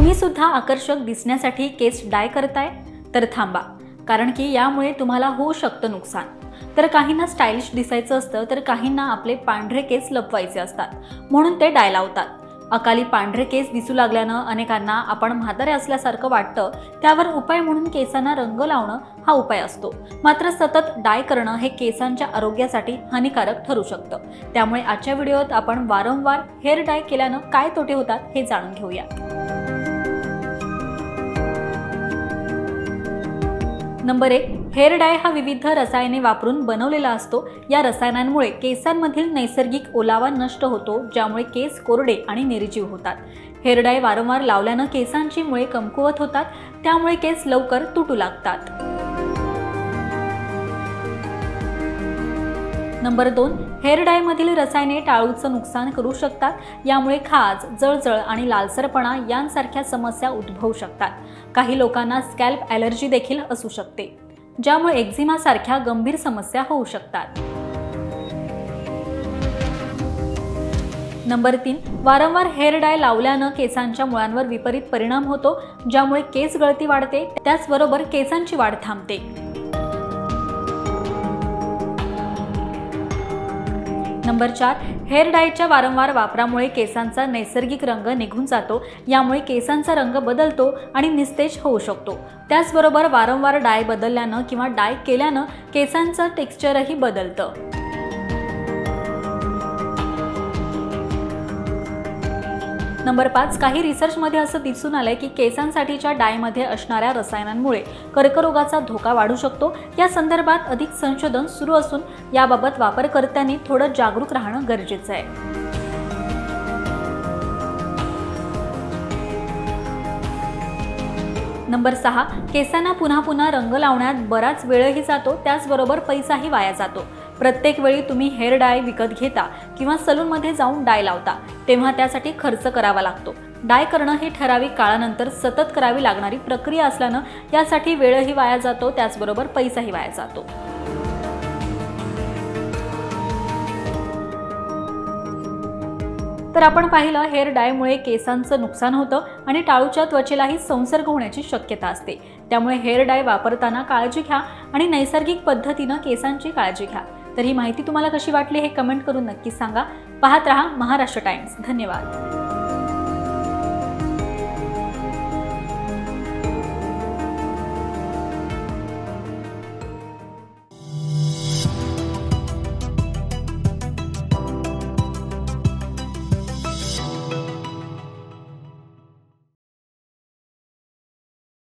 तुम्ही सुद्धा आकर्षक दिसण्यासाठी केस डाय करताय तर थांबा, कारण की यामुळे तुम्हाला होऊ शकतं नुकसान। तर काहींना स्टाइलिश दिसायचं असतं तर काहींना आपले पांढरे केस लपवायचे असतात, म्हणून ते डाय लावतात। अकाली पांढरे केस दिसू लागल्यानं अनेकांना आपण म्हातारे असल्यासारखं वाटतं। त्यावर उपाय म्हणून केसांना रंग लावणं हा उपाय असतो, मात्र सतत डाय करणं हे केसांच्या आरोग्यासाठी हानिकारक ठरू शकतं। त्यामुळे आजच्या व्हिडिओत आपण वारंवार हेअर डाय केल्यानं काय तोटे होतात हे जाणून घेऊया। नंबर 1, हेअर डाय हा विविध रसायने वापरून बनवलेला असतो। या रसायनांमुळे केसांमधील नैसर्गिक ओलावा नष्ट होतो, ज्यामुळे केस कोरडे आणि निर्जीव होतात। हेअर डाय वारंवार लावल्यानं केसांची मुळे कमकुवत होतात, त्यामुळे केस लवकर तुटू लागतात। नंबर 2, हेअर डाय मधील रसायने टाळूचं नुकसान करू शकतात। यामुळे खाज, जळजळ आणि लालसरपणा यांसारख्या समस्या उद्भवू शकतात। काही लोकांना स्कॅल्प ॲलर्जी देखील असू शकते, ज्यामुळे एक्झिमा सारख्या गंभीर समस्या होऊ शकतात। नंबर 3, वारंवार हेअर डाय लावल्यानं केसांच्या मुळांवर विपरीत परिणाम होतो, ज्यामुळे केस गळती वाढते, त्याचबरोबर केसांची वाढ थांबते। नंबर 4, हेअर डायच्या वारंवार वापरामुळे केसांचा नैसर्गिक रंग निघून जातो। यामुळे केसांचा रंग बदलतो आणि निस्तेज होऊ शकतो। त्याचबरोबर वारंवार डाय बदलल्यानं किंवा डाय केल्यानं केसांचं टेक्स्चरही बदलतं। नंबर 5, काही रिसर्चमध्ये असं दिसून आलंय की केसांसाठीच्या डायमध्ये असणाऱ्या रसायनांमुळे कर्करोगाचा धोका वाढू शकतो। या संदर्भात अधिक संशोधन सुरू असून याबाबत वापरकर्त्यांनी थोडं जागरूक राहणं गरजेचं आहे। नंबर 6, केसांना पुन्हा पुन्हा रंग लावण्यात बराच वेळही जातो, त्याचबरोबर पैसाही वाया जातो। प्रत्येक वेळी तुम्ही हेअर डाय विकत घेता किंवा सलूनमध्ये जाऊन डाय लावता, तेव्हा त्यासाठी खर्च करावा लागतो। डाय करणं ही ठराविक काळानंतर सतत करावी लागणारी प्रक्रिया असल्यानं यासाठी वेळही वाया जातो, त्याचबरोबर पैसाही वाया जातो। तर आपण पाहिलं, हेअर डायमुळे केसांचं नुकसान होतं आणि टाळूच्या त्वचेलाही संसर्ग होण्याची शक्यता असते। त्यामुळे हेअर डाय वापरताना काळजी घ्या आणि नैसर्गिक पद्धतीनं केसांची काळजी घ्या। तर ही माहिती तुम्हाला कशी वाटली हे कमेंट करून नक्की सांगा। पाहत रहा महाराष्ट्र टाइम्स। धन्यवाद।